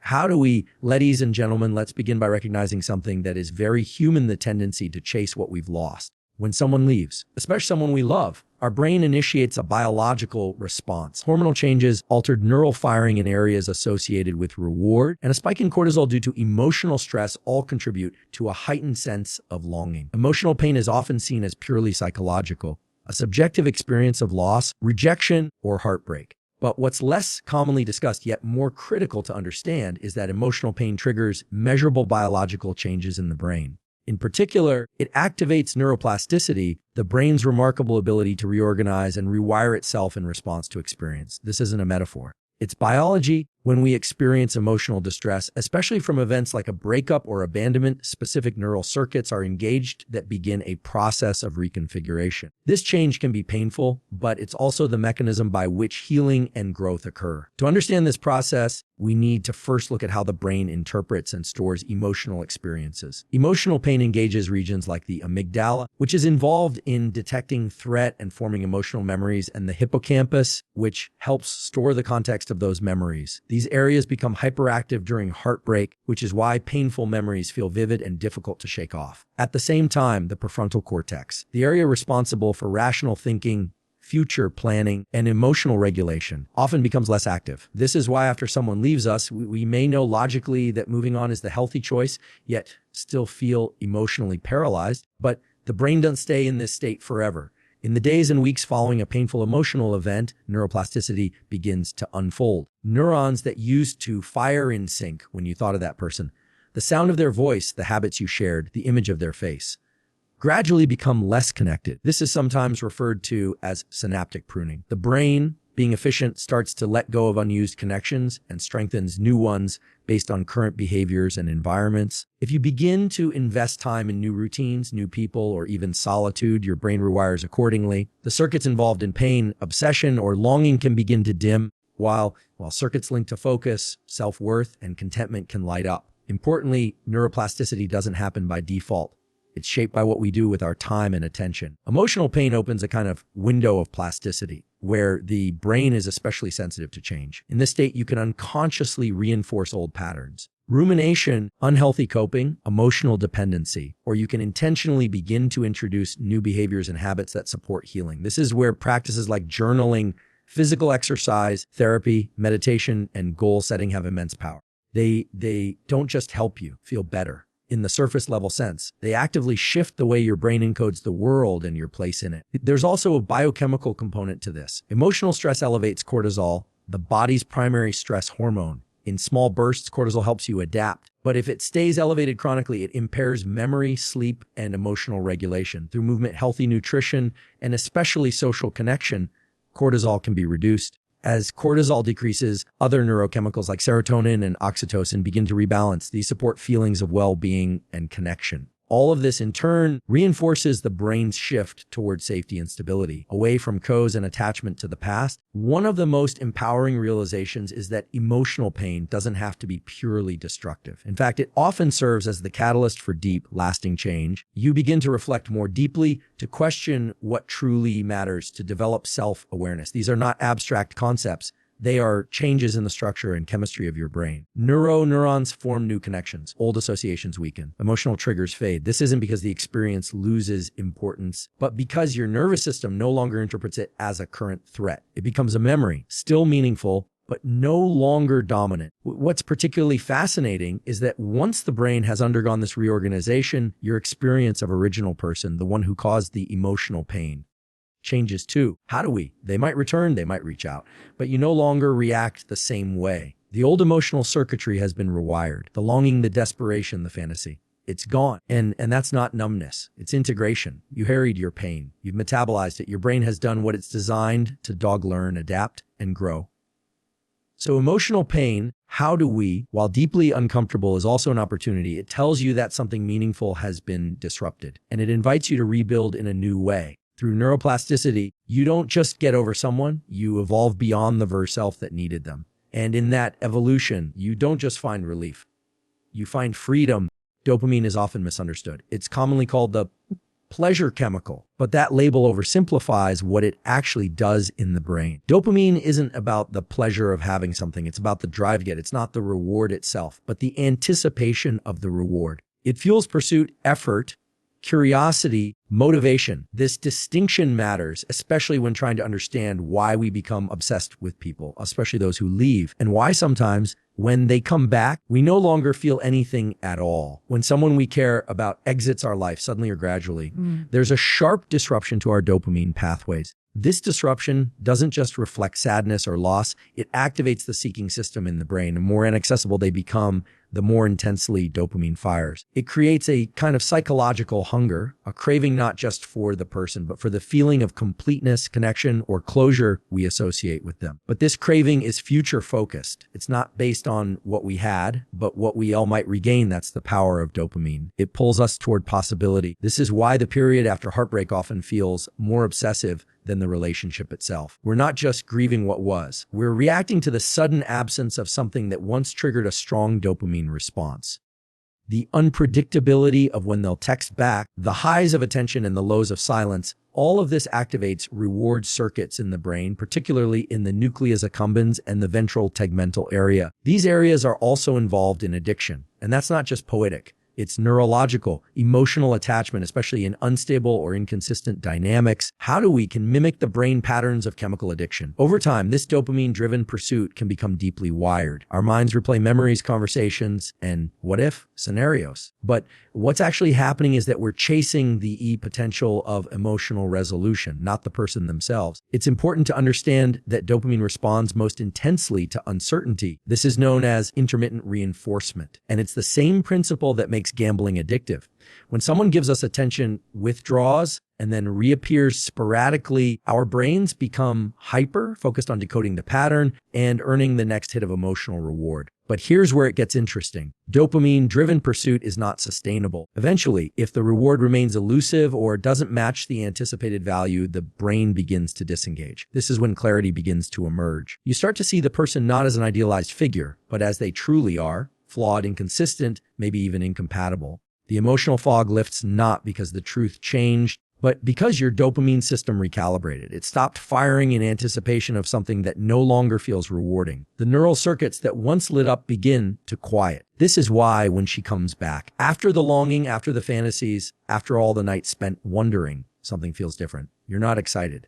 How do we, ladies and gentlemen, let's begin by recognizing something that is very human, the tendency to chase what we've lost. When someone leaves, especially someone we love, our brain initiates a biological response. Hormonal changes, altered neural firing in areas associated with reward, and a spike in cortisol due to emotional stress all contribute to a heightened sense of longing. Emotional pain is often seen as purely psychological, a subjective experience of loss, rejection, or heartbreak. But what's less commonly discussed, yet more critical to understand, is that emotional pain triggers measurable biological changes in the brain. In particular, it activates neuroplasticity, the brain's remarkable ability to reorganize and rewire itself in response to experience. This isn't a metaphor. It's biology. When we experience emotional distress, especially from events like a breakup or abandonment, specific neural circuits are engaged that begin a process of reconfiguration. This change can be painful, but it's also the mechanism by which healing and growth occur. To understand this process, we need to first look at how the brain interprets and stores emotional experiences. Emotional pain engages regions like the amygdala, which is involved in detecting threat and forming emotional memories, and the hippocampus, which helps store the context of those memories. These areas become hyperactive during heartbreak, which is why painful memories feel vivid and difficult to shake off. At the same time, the prefrontal cortex, the area responsible for rational thinking, future planning, and emotional regulation, often becomes less active. This is why after someone leaves us, we may know logically that moving on is the healthy choice, yet still feel emotionally paralyzed. But the brain doesn't stay in this state forever. In the days and weeks following a painful emotional event, neuroplasticity begins to unfold. Neurons that used to fire in sync when you thought of that person, the sound of their voice, the habits you shared, the image of their face, gradually become less connected. This is sometimes referred to as synaptic pruning. The brain, being efficient, starts to let go of unused connections and strengthens new ones based on current behaviors and environments. If you begin to invest time in new routines, new people, or even solitude, your brain rewires accordingly. The circuits involved in pain, obsession, or longing can begin to dim, while circuits linked to focus, self-worth, and contentment can light up. Importantly, neuroplasticity doesn't happen by default. It's shaped by what we do with our time and attention. Emotional pain opens a kind of window of plasticity where the brain is especially sensitive to change. In this state, you can unconsciously reinforce old patterns. Rumination, unhealthy coping, emotional dependency, or you can intentionally begin to introduce new behaviors and habits that support healing. This is where practices like journaling, physical exercise, therapy, meditation, and goal setting have immense power. They don't just help you feel better in the surface level sense. They actively shift the way your brain encodes the world and your place in it. There's also a biochemical component to this. Emotional stress elevates cortisol, the body's primary stress hormone. In small bursts, cortisol helps you adapt. But if it stays elevated chronically, it impairs memory, sleep, and emotional regulation. Through movement, healthy nutrition, and especially social connection, cortisol can be reduced. As cortisol decreases, other neurochemicals like serotonin and oxytocin begin to rebalance. These support feelings of well-being and connection. All of this, in turn, reinforces the brain's shift toward safety and stability, away from codes and attachment to the past. One of the most empowering realizations is that emotional pain doesn't have to be purely destructive. In fact, it often serves as the catalyst for deep, lasting change. You begin to reflect more deeply, to question what truly matters, to develop self-awareness. These are not abstract concepts. They are changes in the structure and chemistry of your brain. Neurons form new connections. Old associations weaken. Emotional triggers fade. This isn't because the experience loses importance, but because your nervous system no longer interprets it as a current threat. It becomes a memory, still meaningful, but no longer dominant. What's particularly fascinating is that once the brain has undergone this reorganization, your experience of original person, the one who caused the emotional pain, changes too. How do we? They might return, they might reach out, but you no longer react the same way. The old emotional circuitry has been rewired. The longing, the desperation, the fantasy. It's gone. And that's not numbness. It's integration. You harried your pain. You've metabolized it. Your brain has done what it's designed to dog learn, adapt, and grow. So emotional pain, how do we, while deeply uncomfortable, is also an opportunity. It tells you that something meaningful has been disrupted, and it invites you to rebuild in a new way. Through neuroplasticity, you don't just get over someone, you evolve beyond the verse self that needed them. And in that evolution, you don't just find relief, you find freedom. Dopamine is often misunderstood. It's commonly called the pleasure chemical, but that label oversimplifies what it actually does in the brain. Dopamine isn't about the pleasure of having something. It's about the drive to get. It's not the reward itself, but the anticipation of the reward. It fuels pursuit, effort, curiosity, motivation. This distinction matters, especially when trying to understand why we become obsessed with people, especially those who leave, and why sometimes when they come back, we no longer feel anything at all. When someone we care about exits our life, suddenly or gradually, there's a sharp disruption to our dopamine pathways. This disruption doesn't just reflect sadness or loss, it activates the seeking system in the brain. The more inaccessible they become, the more intensely dopamine fires. It creates a kind of psychological hunger, a craving not just for the person, but for the feeling of completeness, connection, or closure we associate with them. But this craving is future focused. It's not based on what we had, but what we all might regain. That's the power of dopamine. It pulls us toward possibility. This is why the period after heartbreak often feels more obsessive than the relationship itself. We're not just grieving what was. We're reacting to the sudden absence of something that once triggered a strong dopamine response. The unpredictability of when they'll text back, the highs of attention and the lows of silence, all of this activates reward circuits in the brain, particularly in the nucleus accumbens and the ventral tegmental area. These areas are also involved in addiction, and that's not just poetic. It's neurological, emotional attachment, especially in unstable or inconsistent dynamics. How do we can mimic the brain patterns of chemical addiction? Over time, this dopamine-driven pursuit can become deeply wired. Our minds replay memories, conversations, and what-if scenarios. But what's actually happening is that we're chasing the potential of emotional resolution, not the person themselves. It's important to understand that dopamine responds most intensely to uncertainty. This is known as intermittent reinforcement, and it's the same principle that makes gambling addictive. When someone gives us attention, withdraws, and then reappears sporadically, our brains become hyper, focused on decoding the pattern and earning the next hit of emotional reward. But here's where it gets interesting. Dopamine-driven pursuit is not sustainable. Eventually, if the reward remains elusive or doesn't match the anticipated value, the brain begins to disengage. This is when clarity begins to emerge. You start to see the person not as an idealized figure, but as they truly are, flawed, inconsistent, maybe even incompatible. The emotional fog lifts not because the truth changed, but because your dopamine system recalibrated. It stopped firing in anticipation of something that no longer feels rewarding. The neural circuits that once lit up begin to quiet. This is why when she comes back, after the longing, after the fantasies, after all the nights spent wondering, something feels different. You're not excited.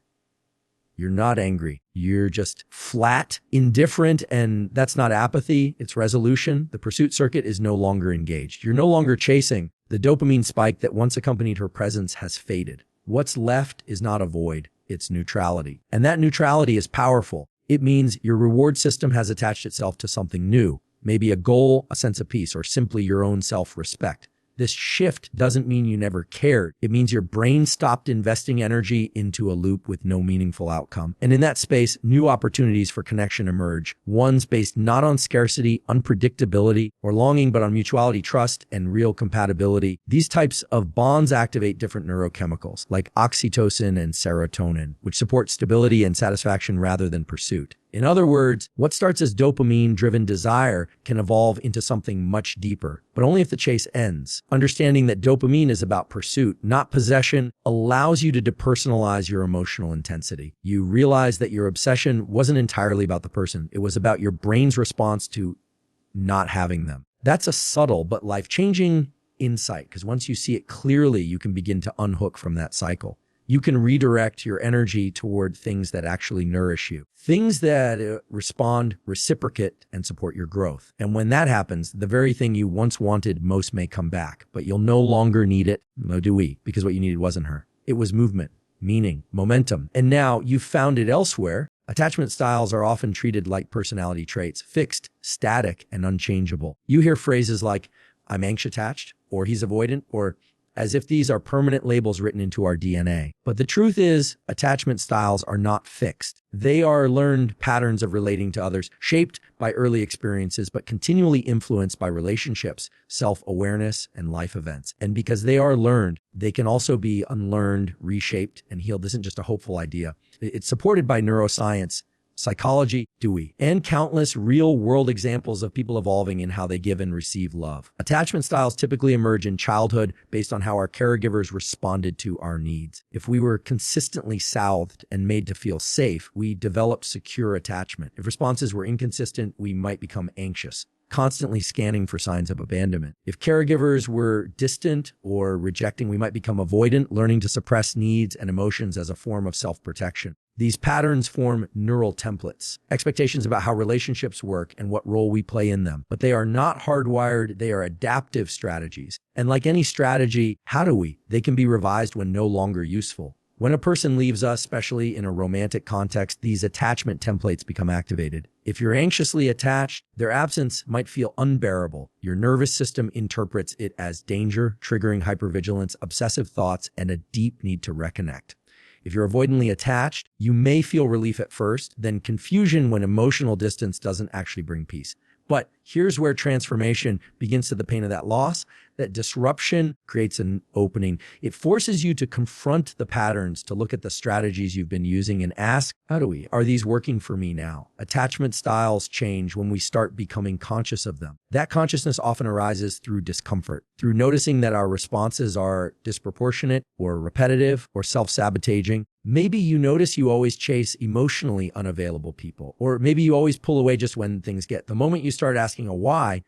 You're not angry. You're just flat, indifferent, and that's not apathy. It's resolution. The pursuit circuit is no longer engaged. You're no longer chasing. The dopamine spike that once accompanied her presence has faded. What's left is not a void. It's neutrality. And that neutrality is powerful. It means your reward system has attached itself to something new, maybe a goal, a sense of peace, or simply your own self-respect. This shift doesn't mean you never cared. It means your brain stopped investing energy into a loop with no meaningful outcome. And in that space, new opportunities for connection emerge. Ones based not on scarcity, unpredictability, or longing, but on mutuality, trust, and real compatibility. These types of bonds activate different neurochemicals, like oxytocin and serotonin, which support stability and satisfaction rather than pursuit. In other words, what starts as dopamine-driven desire can evolve into something much deeper, but only if the chase ends. Understanding that dopamine is about pursuit, not possession, allows you to depersonalize your emotional intensity. You realize that your obsession wasn't entirely about the person. It was about your brain's response to not having them. That's a subtle but life-changing insight, because once you see it clearly, you can begin to unhook from that cycle. You can redirect your energy toward things that actually nourish you, things that respond, reciprocate, and support your growth. And when that happens, the very thing you once wanted most may come back, but you'll no longer need it, nor do we, because what you needed wasn't her. It was movement, meaning, momentum. And now you've found it elsewhere. Attachment styles are often treated like personality traits, fixed, static, and unchangeable. You hear phrases like, I'm anxious attached, or he's avoidant, or as if these are permanent labels written into our DNA. But the truth is, attachment styles are not fixed. They are learned patterns of relating to others, shaped by early experiences, but continually influenced by relationships, self-awareness, and life events. And because they are learned, they can also be unlearned, reshaped, and healed. This isn't just a hopeful idea. It's supported by neuroscience, psychology, do we? And countless real-world examples of people evolving in how they give and receive love. Attachment styles typically emerge in childhood based on how our caregivers responded to our needs. If we were consistently soothed and made to feel safe, we developed secure attachment. If responses were inconsistent, we might become anxious, constantly scanning for signs of abandonment. If caregivers were distant or rejecting, we might become avoidant, learning to suppress needs and emotions as a form of self-protection. These patterns form neural templates, expectations about how relationships work and what role we play in them. But they are not hardwired, they are adaptive strategies. And like any strategy, how do we? They can be revised when no longer useful. When a person leaves us, especially in a romantic context, these attachment templates become activated. If you're anxiously attached, their absence might feel unbearable. Your nervous system interprets it as danger, triggering hypervigilance, obsessive thoughts, and a deep need to reconnect. If you're avoidantly attached, you may feel relief at first, then confusion when emotional distance doesn't actually bring peace. But here's where transformation begins to the pain of that loss. That disruption creates an opening. It forces you to confront the patterns, to look at the strategies you've been using and ask, are these working for me now? Attachment styles change when we start becoming conscious of them. That consciousness often arises through discomfort, through noticing that our responses are disproportionate or repetitive or self-sabotaging. Maybe you notice you always chase emotionally unavailable people, or maybe you always pull away just when things get. The moment you start asking a why,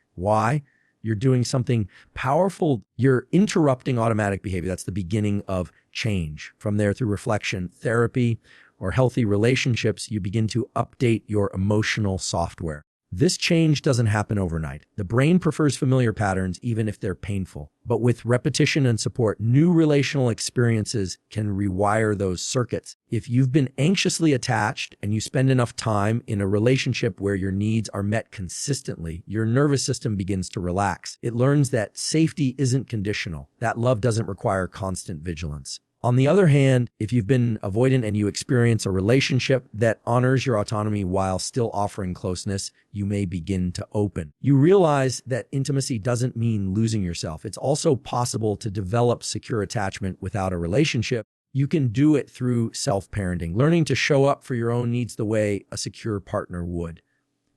you're doing something powerful. You're interrupting automatic behavior. That's the beginning of change. From there, through reflection, therapy, or healthy relationships, you begin to update your emotional software. This change doesn't happen overnight. The brain prefers familiar patterns even if they're painful. But with repetition and support, new relational experiences can rewire those circuits. If you've been anxiously attached and you spend enough time in a relationship where your needs are met consistently, your nervous system begins to relax. It learns that safety isn't conditional, that love doesn't require constant vigilance. On the other hand, if you've been avoidant and you experience a relationship that honors your autonomy while still offering closeness, you may begin to open. You realize that intimacy doesn't mean losing yourself. It's also possible to develop secure attachment without a relationship. You can do it through self-parenting, learning to show up for your own needs the way a secure partner would.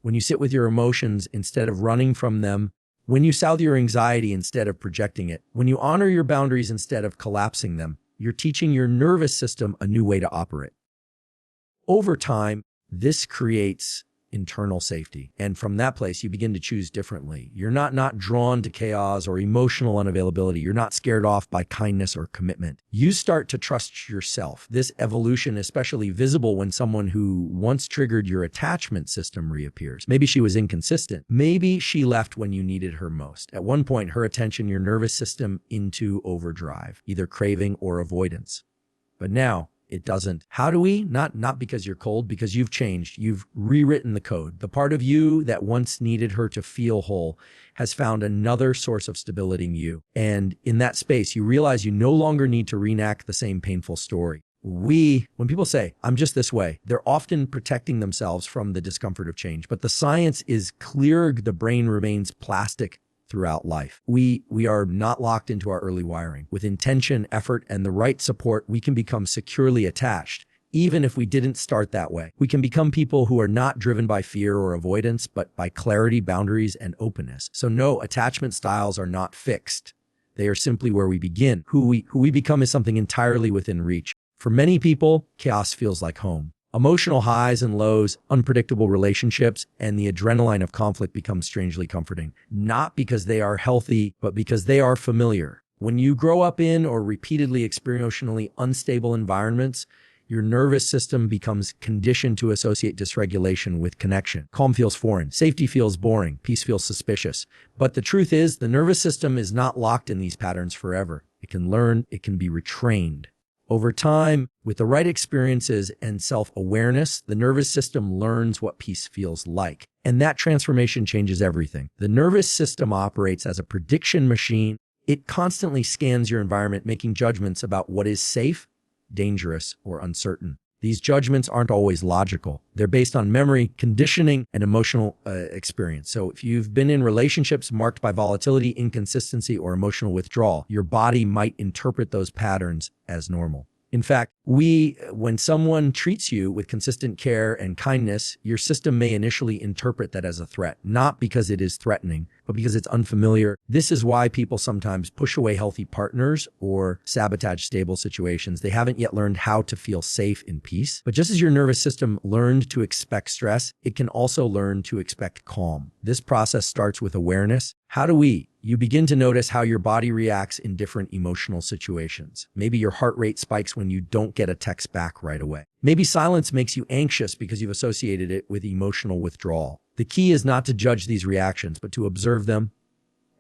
When you sit with your emotions instead of running from them, when you soothe your anxiety instead of projecting it, when you honor your boundaries instead of collapsing them, you're teaching your nervous system a new way to operate. Over time, this creates internal safety. And from that place, you begin to choose differently. You're not drawn to chaos or emotional unavailability. You're not scared off by kindness or commitment. You start to trust yourself. This evolution is especially visible when someone who once triggered your attachment system reappears. Maybe she was inconsistent. Maybe she left when you needed her most. At one point, her attention, your nervous system into overdrive, either craving or avoidance. But now, it doesn't. How do we? Not because you're cold, because you've changed. You've rewritten the code. The part of you that once needed her to feel whole has found another source of stability in you. And in that space, you realize you no longer need to reenact the same painful story. When people say, I'm just this way, they're often protecting themselves from the discomfort of change. But the science is clear. The brain remains plastic throughout life. We are not locked into our early wiring. With intention, effort, and the right support, we can become securely attached, even if we didn't start that way. We can become people who are not driven by fear or avoidance, but by clarity, boundaries, and openness. So no, attachment styles are not fixed. They are simply where we begin. Who we become is something entirely within reach. For many people, chaos feels like home. Emotional highs and lows, unpredictable relationships, and the adrenaline of conflict become strangely comforting. Not because they are healthy, but because they are familiar. When you grow up in or repeatedly experience emotionally unstable environments, your nervous system becomes conditioned to associate dysregulation with connection. Calm feels foreign. Safety feels boring. Peace feels suspicious. But the truth is, the nervous system is not locked in these patterns forever. It can learn. It can be retrained. Over time, with the right experiences and self-awareness, the nervous system learns what peace feels like. And that transformation changes everything. The nervous system operates as a prediction machine. It constantly scans your environment, making judgments about what is safe, dangerous, or uncertain. These judgments aren't always logical. They're based on memory, conditioning, and emotional experience. So if you've been in relationships marked by volatility, inconsistency, or emotional withdrawal, your body might interpret those patterns as normal. In fact, When someone treats you with consistent care and kindness, your system may initially interpret that as a threat, not because it is threatening, but because it's unfamiliar. This is why people sometimes push away healthy partners or sabotage stable situations. They haven't yet learned how to feel safe in peace. But just as your nervous system learned to expect stress, it can also learn to expect calm. This process starts with awareness. How do we? You begin to notice how your body reacts in different emotional situations. Maybe your heart rate spikes when you don't get a text back right away. Maybe silence makes you anxious because you've associated it with emotional withdrawal. The key is not to judge these reactions, but to observe them.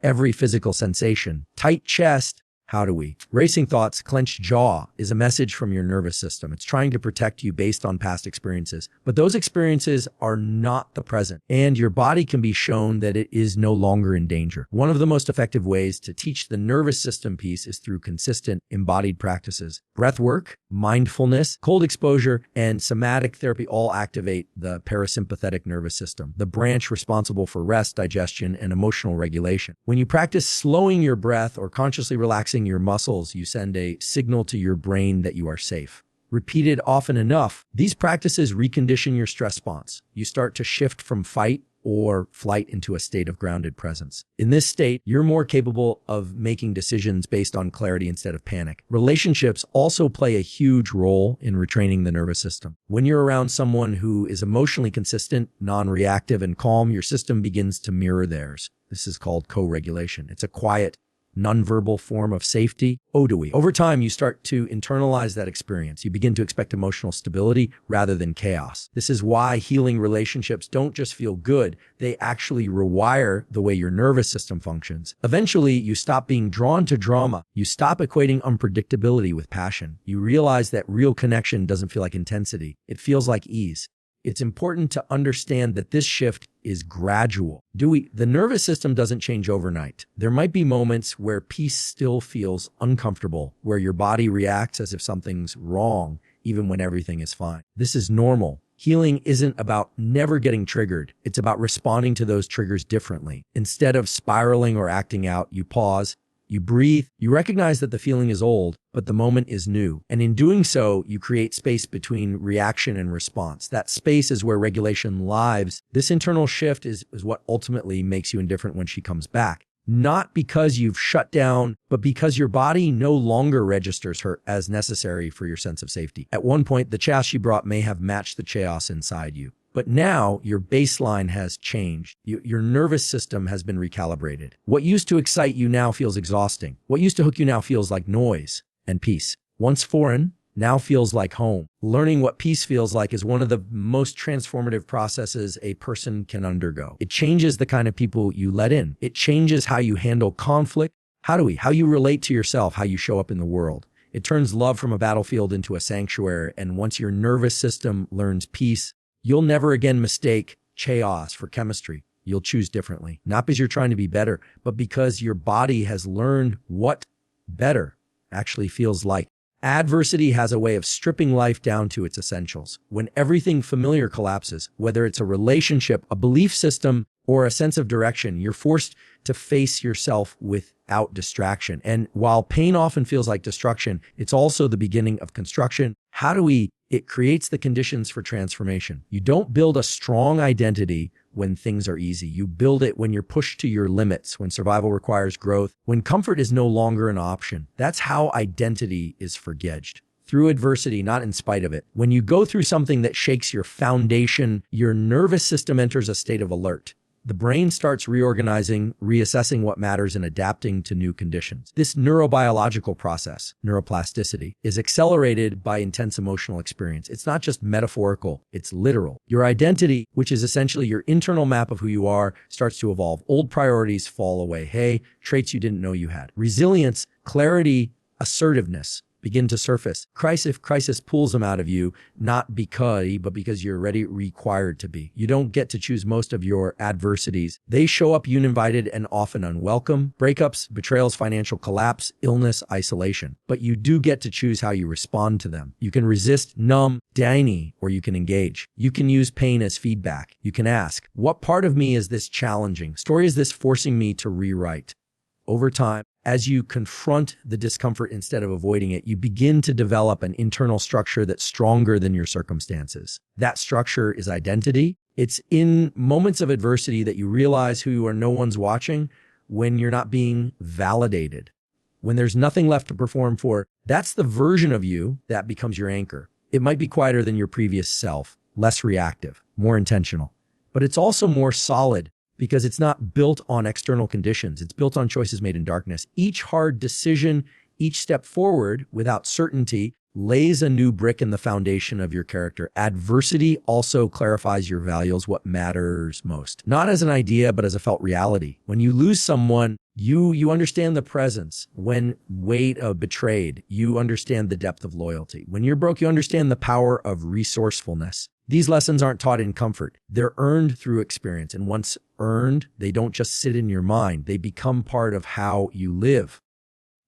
Every physical sensation, tight chest, how do we? Racing thoughts, clenched jaw is a message from your nervous system. It's trying to protect you based on past experiences, but those experiences are not the present, and your body can be shown that it is no longer in danger. One of the most effective ways to teach the nervous system piece is through consistent embodied practices. Breath work, mindfulness, cold exposure, and somatic therapy all activate the parasympathetic nervous system, the branch responsible for rest, digestion, and emotional regulation. When you practice slowing your breath or consciously relaxing your muscles, you send a signal to your brain that you are safe. Repeated often enough, these practices recondition your stress response. You start to shift from fight or flight into a state of grounded presence. In this state, you're more capable of making decisions based on clarity instead of panic. Relationships also play a huge role in retraining the nervous system. When you're around someone who is emotionally consistent, non-reactive, and calm, your system begins to mirror theirs. This is called co-regulation. It's a quiet, nonverbal form of safety. Over time, you start to internalize that experience. You begin to expect emotional stability rather than chaos. This is why healing relationships don't just feel good, they actually rewire the way your nervous system functions. Eventually, you stop being drawn to drama. You stop equating unpredictability with passion. You realize that real connection doesn't feel like intensity. It feels like ease. It's important to understand that this shift is gradual. The nervous system doesn't change overnight. There might be moments where peace still feels uncomfortable, where your body reacts as if something's wrong, even when everything is fine. This is normal. Healing isn't about never getting triggered. It's about responding to those triggers differently. Instead of spiraling or acting out, you pause, you breathe, you recognize that the feeling is old, but the moment is new. And in doing so, you create space between reaction and response. That space is where regulation lives. This internal shift is what ultimately makes you indifferent when she comes back. Not because you've shut down, but because your body no longer registers her as necessary for your sense of safety. At one point, the chaos she brought may have matched the chaos inside you. But now your baseline has changed. Your nervous system has been recalibrated. What used to excite you now feels exhausting. What used to hook you now feels like noise and peace. Once foreign, now feels like home. Learning what peace feels like is one of the most transformative processes a person can undergo. It changes the kind of people you let in. It changes how you handle conflict. How you relate to yourself, how you show up in the world. It turns love from a battlefield into a sanctuary. And once your nervous system learns peace, you'll never again mistake chaos for chemistry. You'll choose differently, not because you're trying to be better, but because your body has learned what better actually feels like. Adversity has a way of stripping life down to its essentials. When everything familiar collapses, whether it's a relationship, a belief system, or a sense of direction, you're forced to face yourself without distraction. And while pain often feels like destruction, it's also the beginning of construction. It creates the conditions for transformation. You don't build a strong identity when things are easy. You build it when you're pushed to your limits, when survival requires growth, when comfort is no longer an option. That's how identity is forged. Through adversity, not in spite of it. When you go through something that shakes your foundation, your nervous system enters a state of alert. The brain starts reorganizing, reassessing what matters, and adapting to new conditions. This neurobiological process, neuroplasticity, is accelerated by intense emotional experience. It's not just metaphorical, it's literal. Your identity, which is essentially your internal map of who you are, starts to evolve. Old priorities fall away. Traits you didn't know you had. Resilience, clarity, assertiveness begin to surface. Crisis pulls them out of you, not because you're required to be. You don't get to choose most of your adversities. They show up uninvited and often unwelcome. Breakups, betrayals, financial collapse, illness, isolation. But you do get to choose how you respond to them. You can resist, numb, deny, or you can engage. You can use pain as feedback. You can ask, what part of me is this challenging? Story is this forcing me to rewrite? Over time, As you confront the discomfort instead of avoiding it, you begin to develop an internal structure that's stronger than your circumstances. That structure is identity. It's in moments of adversity that you realize who you are. No one's watching, when you're not being validated, when there's nothing left to perform for. That's the version of you that becomes your anchor. It might be quieter than your previous self, less reactive, more intentional, but it's also more solid because it's not built on external conditions. It's built on choices made in darkness. Each hard decision, each step forward without certainty lays a new brick in the foundation of your character. Adversity also clarifies your values, what matters most. Not as an idea, but as a felt reality. When you lose someone, you understand the presence. When weight of betrayed, you understand the depth of loyalty. When you're broke, you understand the power of resourcefulness. These lessons aren't taught in comfort. They're earned through experience. And once earned, they don't just sit in your mind. They become part of how you live.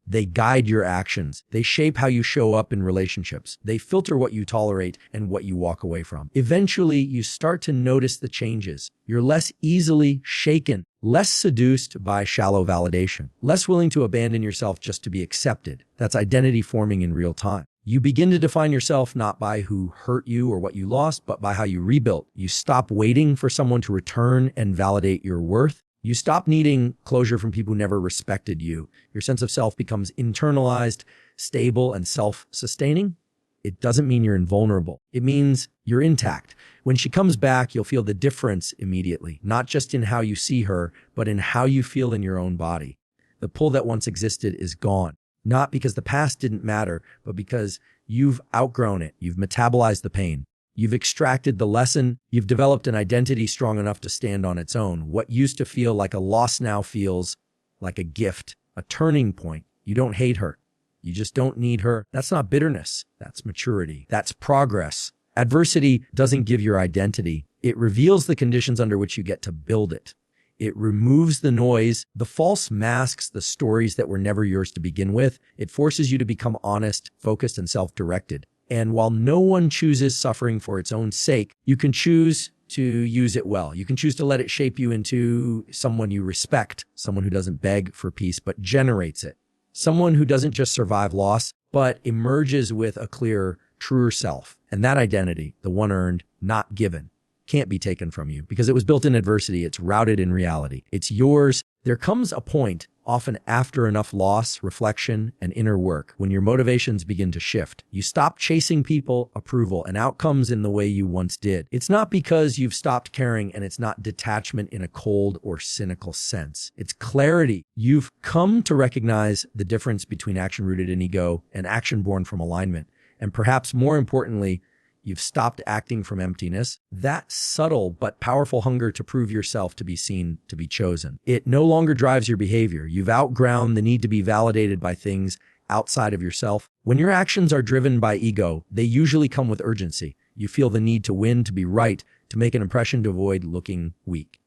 They guide your actions. They shape how you show up in relationships. They filter what you tolerate and what you walk away from. Eventually, you start to notice the changes. You're less easily shaken, less seduced by shallow validation, less willing to abandon yourself just to be accepted. That's identity forming in real time. You begin to define yourself not by who hurt you or what you lost, but by how you rebuilt. You stop waiting for someone to return and validate your worth. You stop needing closure from people who never respected you. Your sense of self becomes internalized, stable, and self-sustaining. It doesn't mean you're invulnerable. It means you're intact. When she comes back, you'll feel the difference immediately, not just in how you see her, but in how you feel in your own body. The pull that once existed is gone, not because the past didn't matter, but because you've outgrown it. You've metabolized the pain. You've extracted the lesson. You've developed an identity strong enough to stand on its own. What used to feel like a loss now feels like a gift, a turning point. You don't hate her. You just don't need her. That's not bitterness. That's maturity. That's progress. Adversity doesn't give your identity. It reveals the conditions under which you get to build it. It removes the noise, the false masks, the stories that were never yours to begin with. It forces you to become honest, focused, and self-directed. And while no one chooses suffering for its own sake, you can choose to use it well. You can choose to let it shape you into someone you respect, someone who doesn't beg for peace, but generates it. Someone who doesn't just survive loss, but emerges with a clearer, truer self. And that identity, the one earned, not given, can't be taken from you because it was built in adversity. It's rooted in reality. It's yours. There comes a point, often after enough loss, reflection, and inner work, when your motivations begin to shift. You stop chasing people, approval, and outcomes in the way you once did. It's not because you've stopped caring, and it's not detachment in a cold or cynical sense. It's clarity. You've come to recognize the difference between action rooted in ego and action born from alignment. And perhaps more importantly, you've stopped acting from emptiness, that subtle but powerful hunger to prove yourself, to be seen, to be chosen. It no longer drives your behavior. You've outgrown the need to be validated by things outside of yourself. When your actions are driven by ego, they usually come with urgency. You feel the need to win, to be right, to make an impression, to avoid looking weak.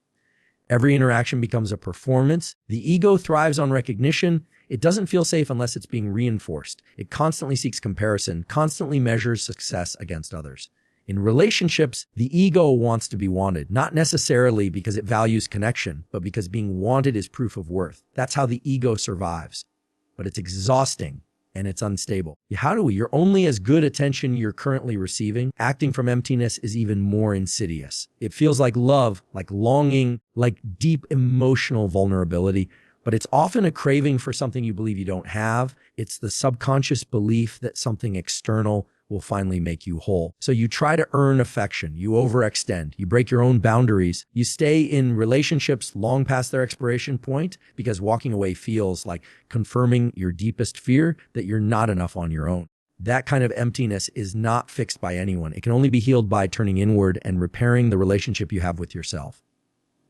Every interaction becomes a performance. The ego thrives on recognition. It doesn't feel safe unless it's being reinforced. It constantly seeks comparison, constantly measures success against others. In relationships, the ego wants to be wanted, not necessarily because it values connection, but because being wanted is proof of worth. That's how the ego survives. But it's exhausting and it's unstable. You're only as good attention you're currently receiving. Acting from emptiness is even more insidious. It feels like love, like longing, like deep emotional vulnerability. But it's often a craving for something you believe you don't have. It's the subconscious belief that something external will finally make you whole. So you try to earn affection. You overextend. You break your own boundaries. You stay in relationships long past their expiration point because walking away feels like confirming your deepest fear that you're not enough on your own. That kind of emptiness is not fixed by anyone. It can only be healed by turning inward and repairing the relationship you have with yourself.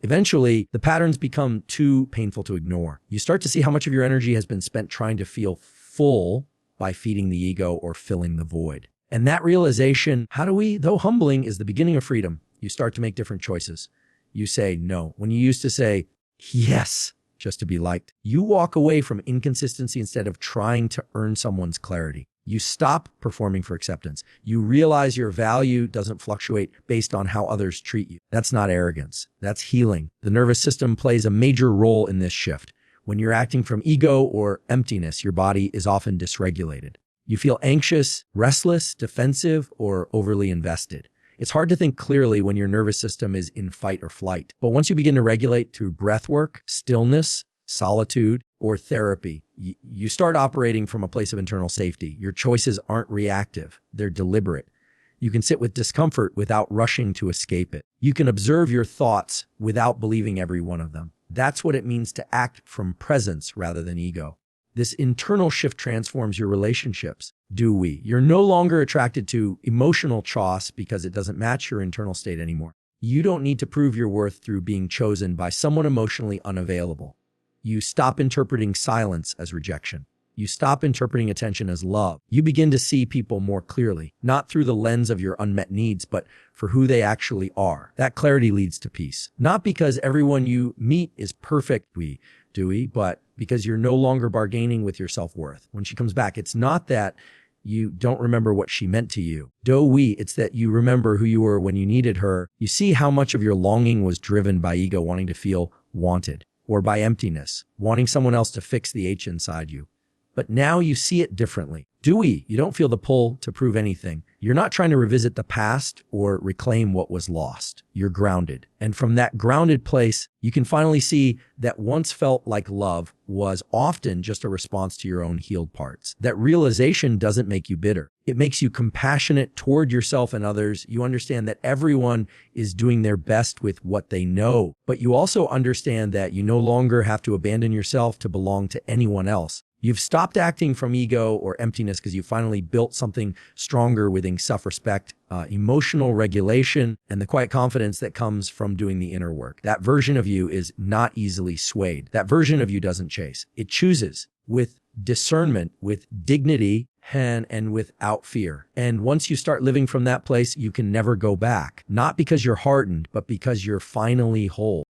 Eventually, the patterns become too painful to ignore. You start to see how much of your energy has been spent trying to feel full by feeding the ego or filling the void. And that realization, though humbling, is the beginning of freedom. You start to make different choices. You say no. When you used to say yes, just to be liked, you walk away from inconsistency instead of trying to earn someone's clarity. You stop performing for acceptance. You realize your value doesn't fluctuate based on how others treat you. That's not arrogance. That's healing. The nervous system plays a major role in this shift. When you're acting from ego or emptiness, your body is often dysregulated. You feel anxious, restless, defensive, or overly invested. It's hard to think clearly when your nervous system is in fight or flight. But once you begin to regulate through breath work, stillness, solitude, or therapy, you start operating from a place of internal safety. Your choices aren't reactive, they're deliberate. You can sit with discomfort without rushing to escape it. You can observe your thoughts without believing every one of them. That's what it means to act from presence rather than ego. This internal shift transforms your relationships. You're no longer attracted to emotional choice because it doesn't match your internal state anymore. You don't need to prove your worth through being chosen by someone emotionally unavailable. You stop interpreting silence as rejection. You stop interpreting attention as love. You begin to see people more clearly, not through the lens of your unmet needs, but for who they actually are. That clarity leads to peace. Not because everyone you meet is perfect, but because you're no longer bargaining with your self-worth. When she comes back, it's not that you don't remember what she meant to you. It's that you remember who you were when you needed her. You see how much of your longing was driven by ego wanting to feel wanted, or by emptiness, wanting someone else to fix the H inside you. But now you see it differently. You don't feel the pull to prove anything. You're not trying to revisit the past or reclaim what was lost. You're grounded. And from that grounded place, you can finally see that once felt like love was often just a response to your own healed parts. That realization doesn't make you bitter. It makes you compassionate toward yourself and others. You understand that everyone is doing their best with what they know. But you also understand that you no longer have to abandon yourself to belong to anyone else. You've stopped acting from ego or emptiness because you finally built something stronger within self-respect, emotional regulation, and the quiet confidence that comes from doing the inner work. That version of you is not easily swayed. That version of you doesn't chase. It chooses with discernment, with dignity, and without fear. And once you start living from that place, you can never go back. Not because you're hardened, but because you're finally whole.